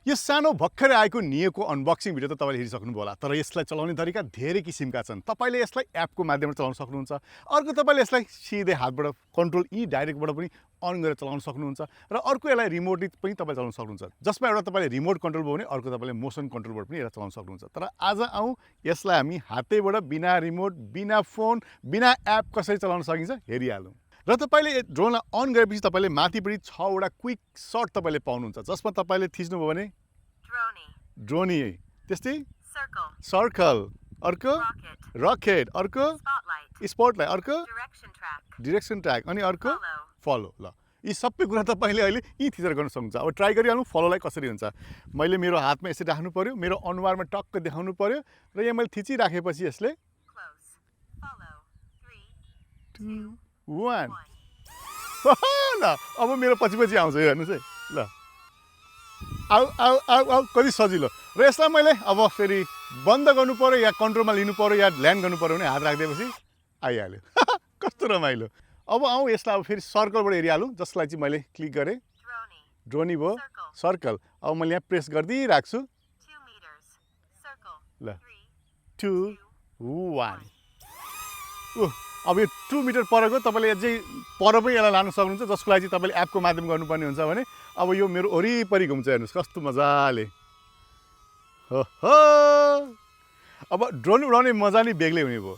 यो सानो भर्खरै आएको नियोको अनबक्सिङ भिडियो त तपाईँले हेरिसक्नुभयो होला, तर यसलाई चलाउने तरिका धेरै किसिमका छन्। तपाईँले यसलाई एपको माध्यमबाट चलाउन सक्नुहुन्छ। अर्को तपाईँले यसलाई सिधै हातबाट कन्ट्रोल डाइरेक्टबाट पनि अन गरेर चलाउन सक्नुहुन्छ र अर्को यसलाई रिमोटली पनि तपाईले चलाउन सक्नुहुन्छ। जसमा एउटा तपाईँले रिमोट कन्ट्रोल भयो भने अर्को तपाईँले मोसन कन्ट्रोलबाट पनि यसलाई चलाउन सक्नुहुन्छ। तर आज आउँ यसलाई हामी हातैबाट बिना रिमोट, बिना फोन, बिना एप कसरी चलाउन सकिन्छ हेरिहालौँ। र तपाईँले ड्रोनलाई अन गरेपछि तपाईँले माथिपट्टि 6वटा क्विक सर्ट तपाईँले पाउनुहुन्छ, जसमा तपाईँले थिच्नुभयो भने ड्रोनी, त्यस्तै सर्कल, अर्को रकेट, अर्को स्पटलाइट, अर्को डिरेक्सन ट्र्याक, अनि अर्को फलो। ल यी सबै कुरा तपाईँले अहिले यी थिचेर गर्न सक्नुहुन्छ। अब ट्राई गरिहालौँ फलोलाई कसरी हुन्छ। मैले मेरो हातमा यसरी राख्नु पर्यो, मेरो अनुहारमा टक्क देखाउनु पर्यो र यहाँ मैले थिचिराखेपछि यसले 2 1 ल अब मेरो पछि आउँछ हेर्नुहोस् है। ल आऊ आऊ आऊ आऊ कति सजिलो। र यसलाई मैले अब फेरि बन्द गर्नु पर्यो या कन्ट्रोलमा लिनु पर्यो या ल्यान्ड गर्नु पर्यो भने हात राखिदिएपछि आइहाल्यो। कस्तो रमाइलो। अब आउँ यसलाई अब फेरि सर्कलबाट हेरिहालौँ, जसलाई चाहिँ मैले क्लिक गरेँ ड्रोनी भयो, सर्कल। अब मैले यहाँ प्रेस गरिदिइरहेको छु। ल 2 1 अब यो 2 मिटर परको तपाईँले अझै पर पनि यसलाई लानु सक्नुहुन्छ, जसको लागि चाहिँ तपाईँले एपको माध्यम गर्नुपर्ने हुन्छ भने। अब यो मेरो वरिपरि घुम्छ हेर्नुहोस् कस्तो मजाले। हो अब ड्रोन उडाउने मजा नै बेग्लै हुने भयो।